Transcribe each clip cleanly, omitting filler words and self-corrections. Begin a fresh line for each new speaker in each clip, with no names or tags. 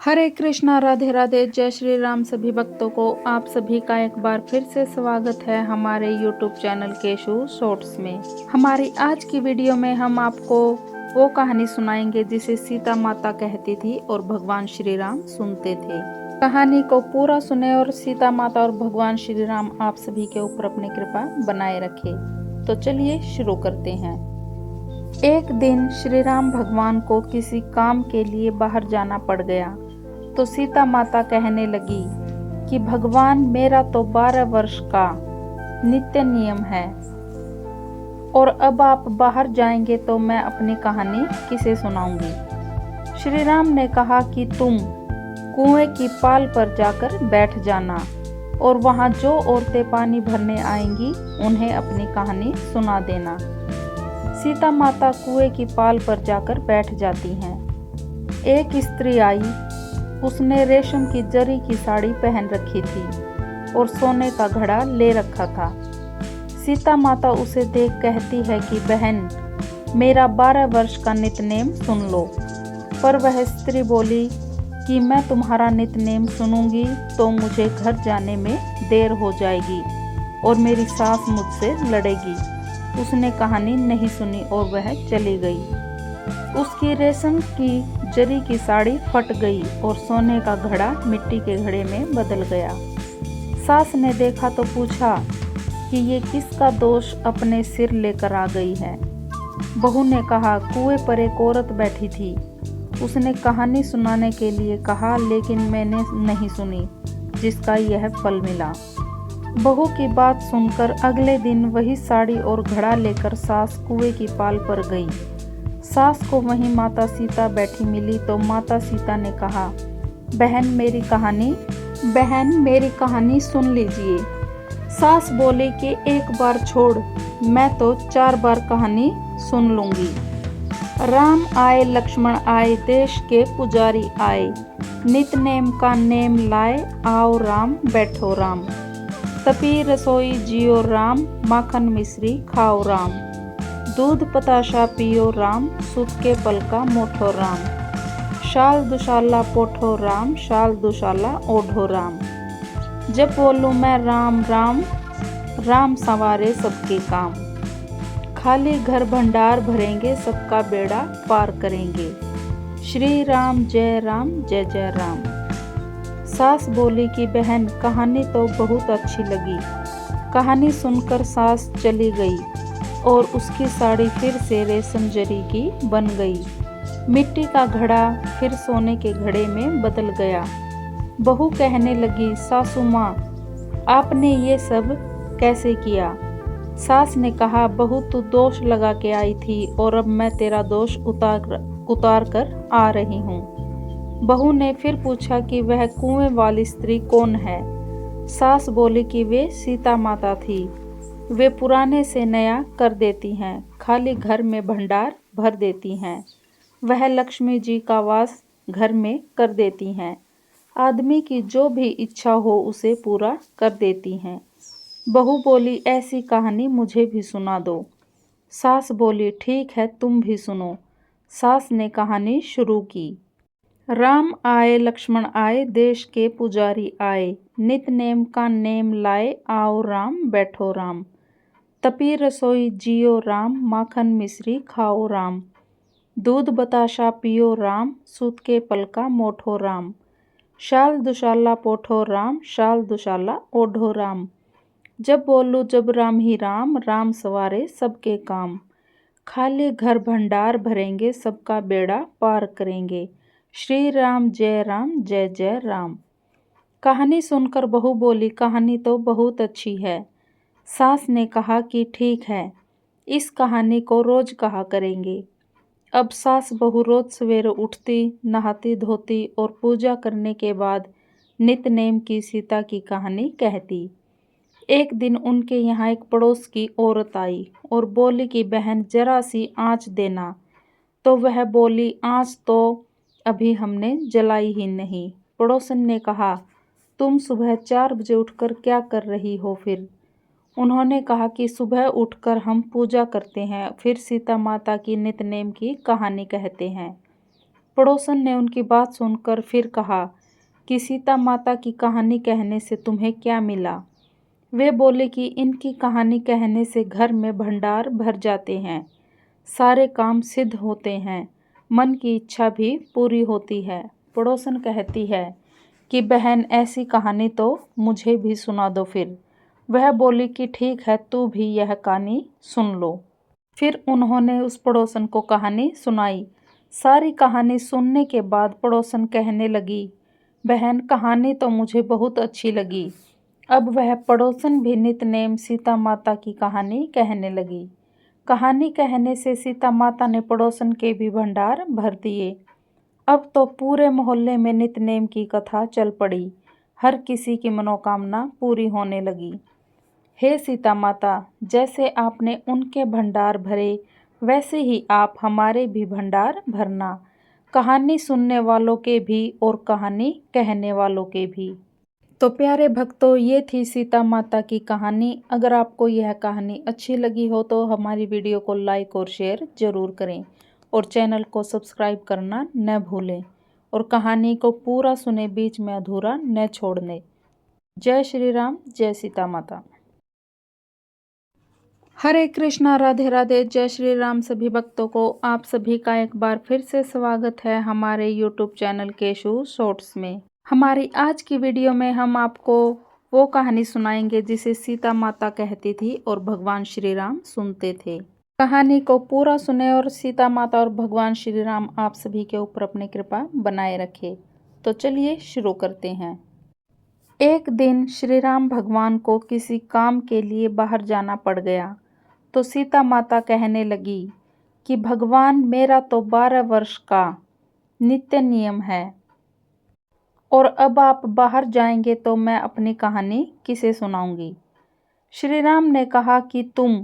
हरे कृष्णा, राधे राधे, जय श्री राम। सभी भक्तों को आप सभी का एक बार फिर से स्वागत है हमारे YouTube चैनल केशु शॉर्ट्स में। हमारी आज की वीडियो में हम आपको वो कहानी सुनाएंगे जिसे सीता माता कहती थी और भगवान श्री राम सुनते थे। कहानी को पूरा सुने और सीता माता और भगवान श्री राम आप सभी के ऊपर अपनी कृपा बनाए रखे। तो चलिए शुरू करते हैं। एक दिन श्री राम भगवान को किसी काम के लिए बाहर जाना पड़ गया तो सीता माता कहने लगी कि भगवान, मेरा तो 12 वर्ष का नित्य नियम है और अब आप बाहर जाएंगे तो मैं अपनी कहानी किसे सुनाऊंगी। श्री राम ने कहा कि तुम कुएं की पाल पर जाकर बैठ जाना और वहां जो औरतें पानी भरने आएंगी उन्हें अपनी कहानी सुना देना। सीता माता कुएं की पाल पर जाकर बैठ जाती हैं। एक स्त्री आई, उसने रेशम की जरी की साड़ी पहन रखी थी और सोने का घड़ा ले रखा था। सीता माता उसे देख कहती है कि बहन, मेरा 12 वर्ष का नितनेम सुन लो। पर वह स्त्री बोली कि मैं तुम्हारा नितनेम सुनूंगी तो मुझे घर जाने में देर हो जाएगी और मेरी सास मुझसे लड़ेगी। उसने कहानी नहीं सुनी और वह चली गई। उसकी रेशम की जरी की साड़ी फट गई और सोने का घड़ा मिट्टी के घड़े में बदल गया। सास ने देखा तो पूछा कि ये किसका दोष अपने सिर लेकर आ गई है। बहू ने कहा, कुएं पर एक औरत बैठी थी, उसने कहानी सुनाने के लिए कहा लेकिन मैंने नहीं सुनी, जिसका यह फल मिला। बहू की बात सुनकर अगले दिन वही साड़ी और घड़ा लेकर सास कुएं की पाल पर गई। सास को वहीं माता सीता बैठी मिली तो माता सीता ने कहा, बहन मेरी कहानी सुन लीजिए। सास बोली कि एक बार छोड़, मैं तो 4 बार कहानी सुन लूंगी। राम आए लक्ष्मण आए, देश के पुजारी आए, नित नेम का नेम लाए, आओ राम बैठो राम। तपी रसोई जियो राम, माखन मिश्री खाओ राम। दूध बताशा पियो राम, सुत के पल का मोठो राम। शाल दुशाला पोठो राम, शाल दुशाला ओढ़ो राम। जब बोलूं मैं राम राम, राम संवारे सबके काम। खाली घर भंडार भरेंगे, सबका बेड़ा पार करेंगे। श्री राम जय जय राम। सास बोली कि बहन, कहानी तो बहुत अच्छी लगी। कहानी सुनकर सास चली गई और उसकी साड़ी फिर से रेशम जरी की बन गई। मिट्टी का घड़ा फिर सोने के घड़े में बदल गया। बहू कहने लगी, सासू माँ, आपने ये सब कैसे किया? सास ने कहा, बहू तू दोष लगा के आई थी और अब मैं तेरा दोष उतार कर आ रही हूँ। बहू ने फिर पूछा कि वह कुएं वाली स्त्री कौन है? सास बोली कि वे सीता माता थी। वे पुराने से नया कर देती हैं, खाली घर में भंडार भर देती हैं। वह लक्ष्मी जी का वास घर में कर देती हैं। आदमी की जो भी इच्छा हो उसे पूरा कर देती हैं। बहू बोली, ऐसी कहानी मुझे भी सुना दो। सास बोली, ठीक है, तुम भी सुनो। सास ने कहानी शुरू की। राम आए लक्ष्मण आए, देश के पुजारी आए, नित नेम का नेम लाए, आओ राम बैठो राम। तपी रसोई जियो राम, माखन मिश्री खाओ राम। दूध बताशा पियो राम, सूत के पल का मोठो राम। शाल दुशाला पोठो राम, शाल दुशाला ओढ़ो राम। जब बोलूं जब राम ही राम, राम सवारे सबके काम। खाली घर भंडार भरेंगे, सबका बेड़ा पार करेंगे। श्री राम जय जय राम। कहानी सुनकर बहू बोली, कहानी तो बहुत अच्छी है। सास ने कहा कि ठीक है, इस कहानी को रोज कहा करेंगे। अब सास बहू रोज सवेरे उठती, नहाती धोती और पूजा करने के बाद नित नेम की सीता की कहानी कहती। एक दिन उनके यहाँ एक पड़ोस की औरत आई और बोली कि बहन, जरा सी आँच देना। तो वह बोली, आँच तो अभी हमने जलाई ही नहीं। पड़ोसन ने कहा, तुम सुबह 4 बजे उठकर क्या कर रही हो फिर? उन्होंने कहा कि सुबह उठकर हम पूजा करते हैं, फिर सीता माता की नित नेम की कहानी कहते हैं। पड़ोसन ने उनकी बात सुनकर फिर कहा कि सीता माता की कहानी कहने से तुम्हें क्या मिला। वे बोले कि इनकी कहानी कहने से घर में भंडार भर जाते हैं, सारे काम सिद्ध होते हैं, मन की इच्छा भी पूरी होती है। पड़ोसन कहती है कि बहन ऐसी कहानी तो मुझे भी सुना दो फिर। वह बोली कि ठीक है, तू भी यह कहानी सुन लो। फिर उन्होंने उस पड़ोसन को कहानी सुनाई। सारी कहानी सुनने के बाद पड़ोसन कहने लगी, बहन कहानी तो मुझे बहुत अच्छी लगी। अब वह पड़ोसन भी नितनेम सीता माता की कहानी कहने लगी। कहानी कहने से सीता माता ने पड़ोसन के भी भंडार भर दिए। अब तो पूरे मोहल्ले में नितनेम की कथा चल पड़ी। हर किसी की मनोकामना पूरी होने लगी। हे सीता माता, जैसे आपने उनके भंडार भरे, वैसे ही आप हमारे भी भंडार भरना, कहानी सुनने वालों के भी और कहानी कहने वालों के भी। तो प्यारे भक्तों, ये थी सीता माता की कहानी। अगर आपको यह कहानी अच्छी लगी हो तो हमारी वीडियो को लाइक और शेयर ज़रूर करें और चैनल को सब्सक्राइब करना न भूलें और कहानी को पूरा सुने, बीच में अधूरा न छोड़ने। जय श्री राम, जय सीता माता। हरे कृष्णा, राधे राधे, जय श्री राम। सभी भक्तों को आप सभी का एक बार फिर से स्वागत है हमारे YouTube चैनल केशु शॉर्ट्स में। हमारी आज की वीडियो में हम आपको वो कहानी सुनाएंगे जिसे सीता माता कहती थी और भगवान श्री राम सुनते थे। कहानी को पूरा सुने और सीता माता और भगवान श्री राम आप सभी के ऊपर अपनी कृपा बनाए रखे। तो चलिए शुरू करते हैं। एक दिन श्री राम भगवान को किसी काम के लिए बाहर जाना पड़ गया तो सीता माता कहने लगी कि भगवान, मेरा तो 12 वर्ष का नित्य नियम है और अब आप बाहर जाएंगे तो मैं अपनी कहानी किसे सुनाऊंगी। श्री राम ने कहा कि तुम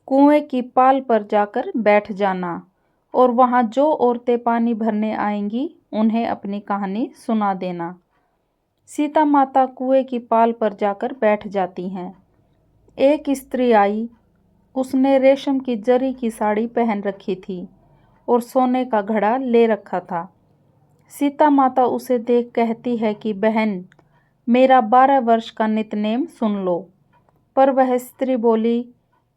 कुएं की पाल पर जाकर बैठ जाना और वहां जो औरतें पानी भरने आएंगी उन्हें अपनी कहानी सुना देना। सीता माता कुएं की पाल पर जाकर बैठ जाती हैं। एक स्त्री आई। उसने रेशम की जरी की साड़ी पहन रखी थी और सोने का घड़ा ले रखा था। सीता माता उसे देख कहती है कि बहन, मेरा 12 वर्ष का नितनेम सुन लो। पर वह स्त्री बोली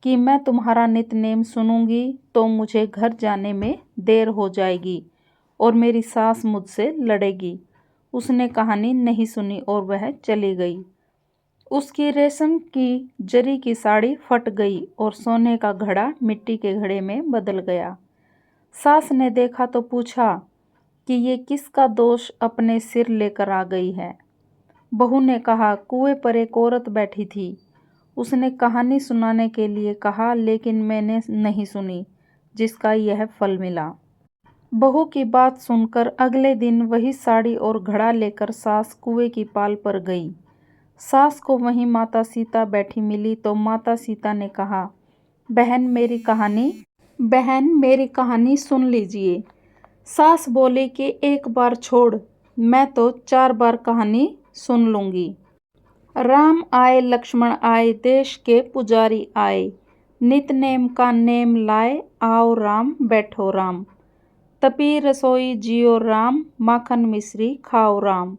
कि मैं तुम्हारा नितनेम सुनूंगी तो मुझे घर जाने में देर हो जाएगी और मेरी सास मुझसे लड़ेगी। उसने कहानी नहीं सुनी और वह चली गई। उसकी रेशम की जरी की साड़ी फट गई और सोने का घड़ा मिट्टी के घड़े में बदल गया। सास ने देखा तो पूछा कि ये किसका दोष अपने सिर लेकर आ गई है। बहू ने कहा, कुएं पर एक औरत बैठी थी। उसने कहानी सुनाने के लिए कहा, लेकिन मैंने नहीं सुनी, जिसका यह फल मिला। बहू की बात सुनकर अगले दिन वही साड़ी और घड़ा लेकर सास कुएं की पाल पर गई। सास को वहीं माता सीता बैठी मिली तो माता सीता ने कहा, बहन मेरी कहानी सुन लीजिए। सास बोली कि एक बार छोड़, मैं तो 4 बार कहानी सुन लूँगी। राम आए लक्ष्मण आए, देश के पुजारी आए, नित नेम का नेम लाए, आओ राम बैठो राम। तपी रसोई जियो राम, माखन मिश्री खाओ राम।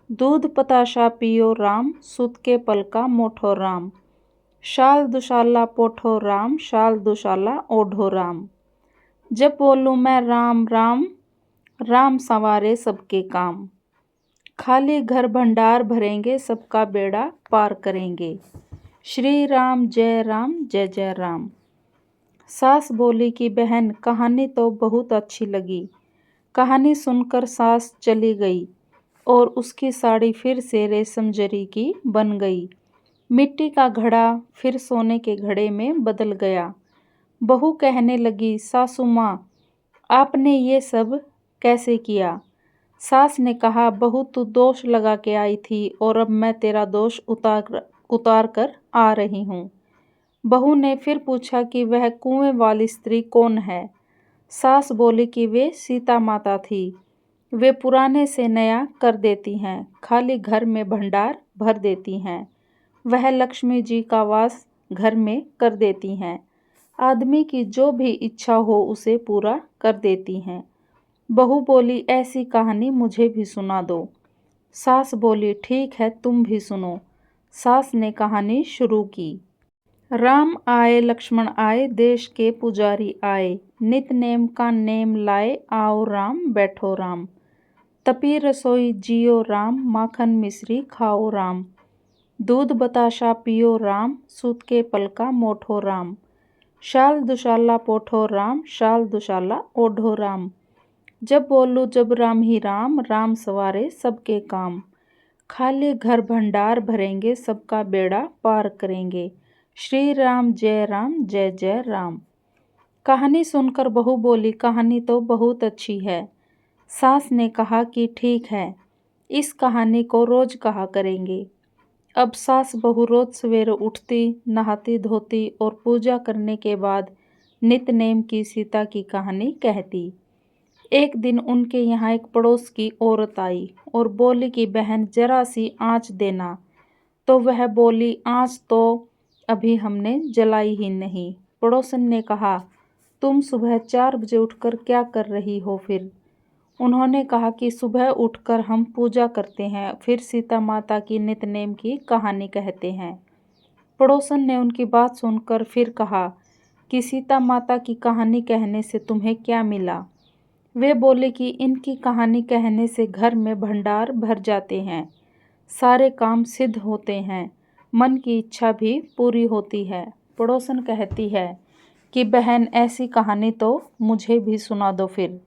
दूध पताशा पियो राम, सुत के पलका मोठो राम। शाल दुशाला पोठो राम, शाल दुशाला ओढ़ो राम। जब बोलूँ मैं राम राम, राम संवारे सबके काम। खाली घर भंडार भरेंगे, सबका बेड़ा पार करेंगे। श्री राम जय जय राम। सास बोली कि बहन, कहानी तो बहुत अच्छी लगी। कहानी सुनकर सास चली गई और उसकी साड़ी फिर से रेशम जरी की बन गई। मिट्टी का घड़ा फिर सोने के घड़े में बदल गया। बहू कहने लगी, सासू माँ, आपने ये सब कैसे किया? सास ने कहा, बहू तू दोष लगा के आई थी और अब मैं तेरा दोष उतार कर आ रही हूँ। बहू ने फिर पूछा कि वह कुएं वाली स्त्री कौन है? सास बोली कि वे सीता माता थी। वे पुराने से नया कर देती हैं, खाली घर में भंडार भर देती हैं। वह लक्ष्मी जी का वास घर में कर देती हैं। आदमी की जो भी इच्छा हो उसे पूरा कर देती हैं। बहू बोली, ऐसी कहानी मुझे भी सुना दो। सास बोली, ठीक है, तुम भी सुनो। सास ने कहानी शुरू की। राम आए लक्ष्मण आए, देश के पुजारी आए, नित नेम का नेम लाए, आओ राम बैठो राम। तपी रसोई जियो राम, माखन मिश्री खाओ राम। दूध बताशा पियो राम, सूत के पलका मोठो राम। शाल दुशाला पोठो राम, शाल दुशाला ओढ़ो राम। जब बोलूं जब राम ही राम, राम सवारे सबके काम। खाली घर भंडार भरेंगे, सबका बेड़ा पार करेंगे। श्री राम जय जय राम। कहानी सुनकर बहू बोली, कहानी तो बहुत अच्छी है। सास ने कहा कि ठीक है, इस कहानी को रोज कहा करेंगे। अब सास बहू रोज सवेरे उठती, नहाती धोती और पूजा करने के बाद नित नेम की सीता की कहानी कहती। एक दिन उनके यहाँ एक पड़ोस की औरत आई और बोली कि बहन जरा सी आँच देना। तो वह बोली, आँच तो अभी हमने जलाई ही नहीं। पड़ोसन ने कहा, तुम सुबह 4 बजे उठकर क्या कर रही हो फिर? उन्होंने कहा कि सुबह उठकर हम पूजा करते हैं, फिर सीता माता की नितनेम की कहानी कहते हैं। पड़ोसन ने उनकी बात सुनकर फिर कहा कि सीता माता की कहानी कहने से तुम्हें क्या मिला? वे बोले कि इनकी कहानी कहने से घर में भंडार भर जाते हैं, सारे काम सिद्ध होते हैं, मन की इच्छा भी पूरी होती है। पड़ोसन कहती है कि बहन ऐसी कहानी तो मुझे भी सुना दो फिर।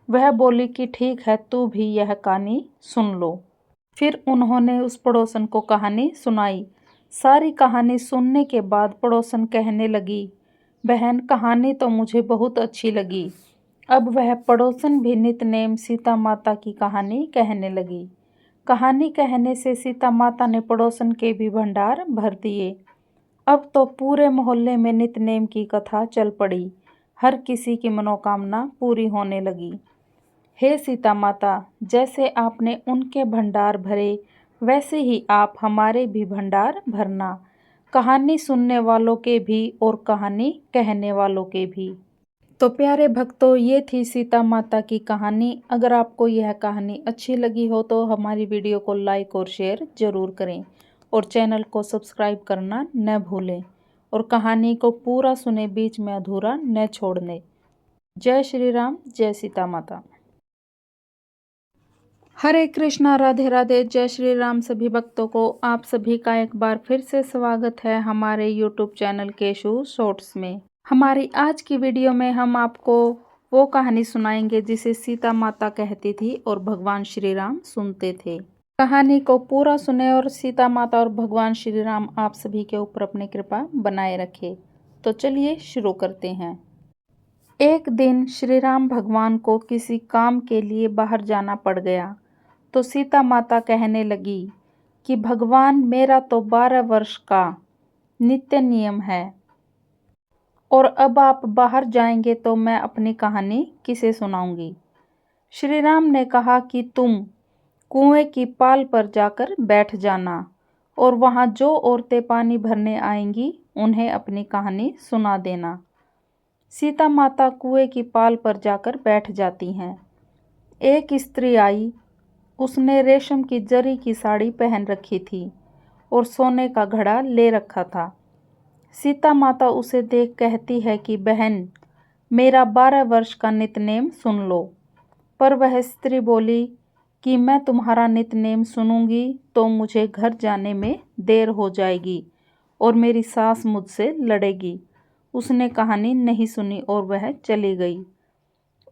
वह बोली कि ठीक है, तू भी यह कहानी सुन लो। फिर उन्होंने उस पड़ोसन को कहानी सुनाई। सारी कहानी सुनने के बाद पड़ोसन कहने लगी, बहन कहानी तो मुझे बहुत अच्छी लगी। अब वह पड़ोसन भी नितनेम सीता माता की कहानी कहने लगी। कहानी कहने से सीता माता ने पड़ोसन के भी भंडार भर दिए। अब तो पूरे मोहल्ले में नितनेम की कथा चल पड़ी। हर किसी की मनोकामना पूरी होने लगी। हे सीता माता, जैसे आपने उनके भंडार भरे, वैसे ही आप हमारे भी भंडार भरना, कहानी सुनने वालों के भी और कहानी कहने वालों के भी। तो प्यारे भक्तों, ये थी सीता माता की कहानी। अगर आपको यह कहानी अच्छी लगी हो तो हमारी वीडियो को लाइक और शेयर ज़रूर करें और चैनल को सब्सक्राइब करना न भूलें और कहानी को पूरा सुने, बीच में अधूरा न छोड़ने। जय श्री राम, जय सीता माता। हरे कृष्णा, राधे राधे, जय श्री राम। सभी भक्तों को आप सभी का एक बार फिर से स्वागत है हमारे YouTube चैनल केशू शॉर्ट्स में। हमारी आज की वीडियो में हम आपको वो कहानी सुनाएंगे जिसे सीता माता कहती थी और भगवान श्री राम सुनते थे। कहानी को पूरा सुने और सीता माता और भगवान श्री राम आप सभी के ऊपर अपनी कृपा बनाए रखे। तो चलिए शुरू करते हैं। एक दिन श्री राम भगवान को किसी काम के लिए बाहर जाना पड़ गया तो सीता माता कहने लगी कि भगवान, मेरा तो 12 वर्ष का नित्य नियम है और अब आप बाहर जाएंगे तो मैं अपनी कहानी किसे सुनाऊंगी। श्री राम ने कहा कि तुम कुएं की पाल पर जाकर बैठ जाना और वहां जो औरतें पानी भरने आएंगी उन्हें अपनी कहानी सुना देना। सीता माता कुएं की पाल पर जाकर बैठ जाती हैं। एक स्त्री आई, उसने रेशम की जरी की साड़ी पहन रखी थी और सोने का घड़ा ले रखा था। सीता माता उसे देख कहती है कि बहन, मेरा 12 वर्ष का नितनेम सुन लो। पर वह स्त्री बोली कि मैं तुम्हारा नितनेम सुनूंगी तो मुझे घर जाने में देर हो जाएगी और मेरी सास मुझसे लड़ेगी। उसने कहानी नहीं सुनी और वह चली गई।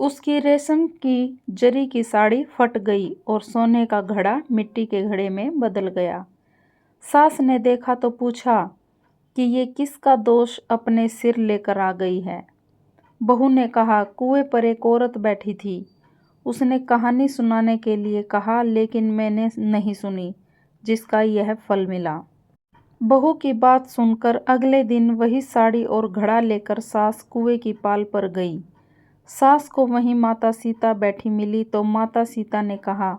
उसकी रेशम की जरी की साड़ी फट गई और सोने का घड़ा मिट्टी के घड़े में बदल गया। सास ने देखा तो पूछा कि ये किसका दोष अपने सिर लेकर आ गई है। बहू ने कहा, कुएं पर एक औरत बैठी थी, उसने कहानी सुनाने के लिए कहा लेकिन मैंने नहीं सुनी, जिसका यह फल मिला। बहू की बात सुनकर अगले दिन वही साड़ी और घड़ा लेकर सास कुएं की पाल पर गई। सास को वहीं माता सीता बैठी मिली तो माता सीता ने कहा,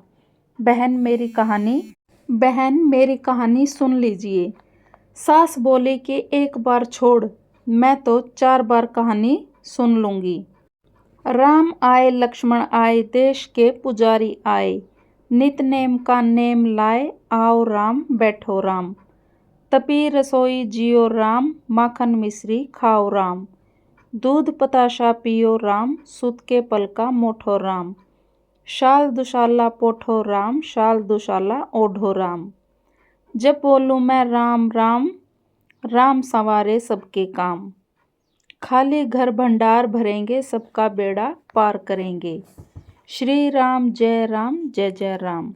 बहन मेरी कहानी सुन लीजिए। सास बोली कि एक बार छोड़, मैं तो 4 बार कहानी सुन लूँगी। राम आए लक्ष्मण आए देश के पुजारी आए, नित नेम का नेम लाए, आओ राम बैठो राम। तपी रसोई जियो राम, माखन मिश्री खाओ राम। दूध पताशा पियो राम, सुत के पल का मोठो राम। शाल दुशाला पोठो राम, शाल दुशाला ओढ़ो राम। जब बोलूँ मैं राम राम, राम संवारे सबके काम। खाली घर भंडार भरेंगे, सबका बेड़ा पार करेंगे। श्री राम जय जय राम।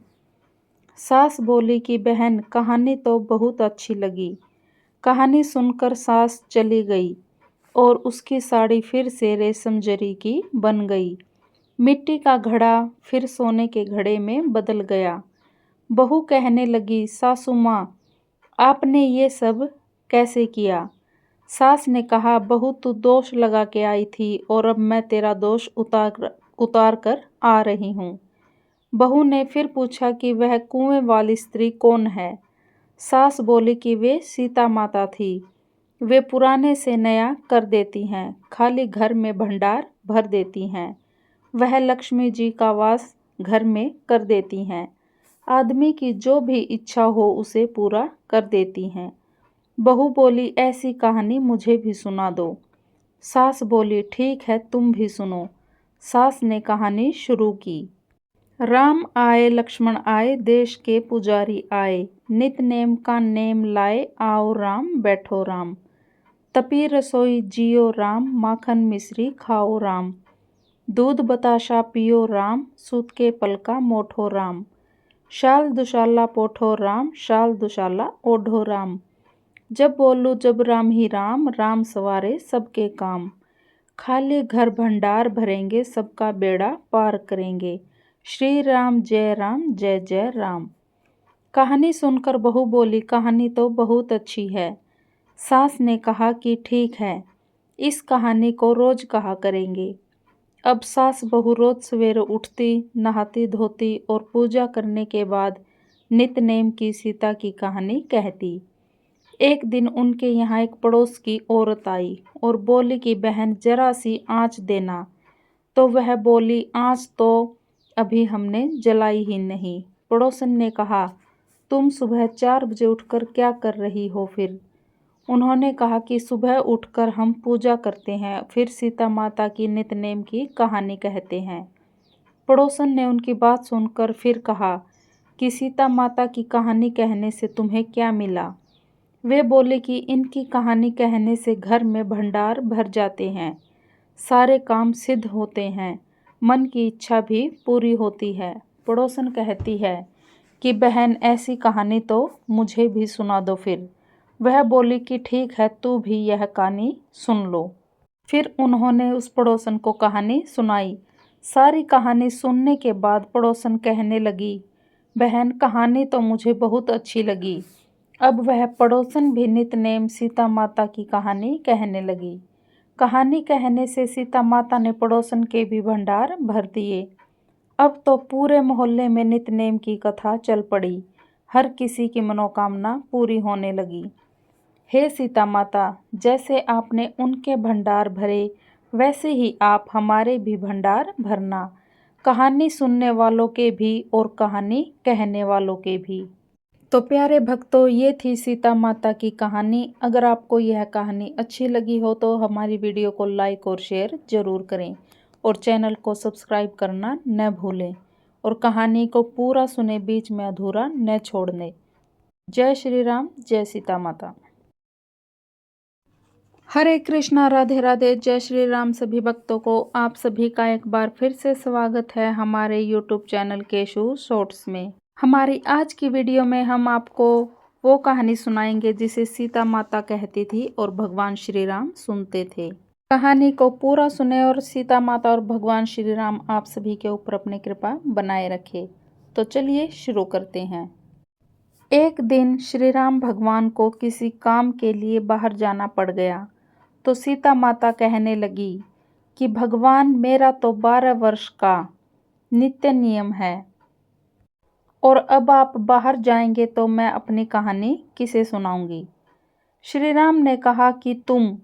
सास बोली कि बहन कहानी तो बहुत अच्छी लगी। कहानी सुनकर सास चली गई और उसकी साड़ी फिर से रेशम जरी की बन गई। मिट्टी का घड़ा फिर सोने के घड़े में बदल गया। बहू कहने लगी, सासू माँ आपने ये सब कैसे किया? सास ने कहा, बहू तू दोष लगा के आई थी और अब मैं तेरा दोष उतार कर आ रही हूँ। बहू ने फिर पूछा कि वह कुएं वाली स्त्री कौन है? सास बोली कि वे सीता माता थी। वे पुराने से नया कर देती हैं, खाली घर में भंडार भर देती हैं। वह लक्ष्मी जी का वास घर में कर देती हैं। आदमी की जो भी इच्छा हो उसे पूरा कर देती हैं। बहू बोली, ऐसी कहानी मुझे भी सुना दो। सास बोली, ठीक है तुम भी सुनो। सास ने कहानी शुरू की। राम आए लक्ष्मण आए देश के पुजारी आए, नित नेम का नेम लाए, आओ राम बैठो राम। तपी रसोई जियो राम, माखन मिश्री खाओ राम। दूध बताशा पियो राम, सूत के पल का मोठो राम। शाल दुशाला पोठो राम, शाल दुशाला ओढ़ो राम। जब बोलूँ जब राम ही राम, राम सवारे सबके काम। खाली घर भंडार भरेंगे, सबका बेड़ा पार करेंगे। श्री राम जय जय राम। कहानी सुनकर बहू बोली, कहानी तो बहुत अच्छी है। सास ने कहा कि ठीक है, इस कहानी को रोज कहा करेंगे। अब सास बहू रोज सवेरे उठती, नहाती धोती और पूजा करने के बाद नितनेम की सीता की कहानी कहती। एक दिन उनके यहाँ एक पड़ोस की औरत आई और बोली कि बहन जरा सी आँच देना। तो वह बोली, आँच तो अभी हमने जलाई ही नहीं। पड़ोसन ने कहा, तुम सुबह 4 बजे उठकर क्या कर रही हो फिर? उन्होंने कहा कि सुबह उठकर हम पूजा करते हैं, फिर सीता माता की नितनेम की कहानी कहते हैं। पड़ोसन ने उनकी बात सुनकर फिर कहा कि सीता माता की कहानी कहने से तुम्हें क्या मिला? वे बोले कि इनकी कहानी कहने से घर में भंडार भर जाते हैं, सारे काम सिद्ध होते हैं, मन की इच्छा भी पूरी होती है। पड़ोसन कहती है कि बहन ऐसी कहानी तो मुझे भी सुना दो फिर। वह बोली कि ठीक है तू भी यह कहानी सुन लो। फिर उन्होंने उस पड़ोसन को कहानी सुनाई। सारी कहानी सुनने के बाद पड़ोसन कहने लगी, बहन कहानी तो मुझे बहुत अच्छी लगी। अब वह पड़ोसन भी नितनेम सीता माता की कहानी कहने लगी। कहानी कहने से सीता माता ने पड़ोसन के भी भंडार भर दिए। अब तो पूरे मोहल्ले में नितनेम की कथा चल पड़ी। हर किसी की मनोकामना पूरी होने लगी। हे सीता माता, जैसे आपने उनके भंडार भरे वैसे ही आप हमारे भी भंडार भरना, कहानी सुनने वालों के भी और कहानी कहने वालों के भी। तो प्यारे भक्तों, ये थी सीता माता की कहानी। अगर आपको यह कहानी अच्छी लगी हो तो हमारी वीडियो को लाइक और शेयर ज़रूर करें और चैनल को सब्सक्राइब करना न भूलें और कहानी को पूरा सुने, बीच में अधूरा न छोड़ने। जय श्री राम, जय सीता माता। हरे कृष्णा, राधे राधे, जय श्री राम। सभी भक्तों को आप सभी का एक बार फिर से स्वागत है हमारे यूट्यूब चैनल केशू शॉर्ट्स में। हमारी आज की वीडियो में हम आपको वो कहानी सुनाएंगे जिसे सीता माता कहती थी और भगवान श्री राम सुनते थे। कहानी को पूरा सुने और सीता माता और भगवान श्री राम आप सभी के ऊपर अपनी कृपा बनाए रखे। तो चलिए शुरू करते हैं। एक दिन श्री राम भगवान को किसी काम के लिए बाहर जाना पड़ गया तो सीता माता कहने लगी कि भगवान मेरा तो 12 वर्ष का नित्य नियम है और अब आप बाहर जाएंगे तो मैं अपनी कहानी किसे सुनाऊंगी। श्री राम ने कहा कि तुम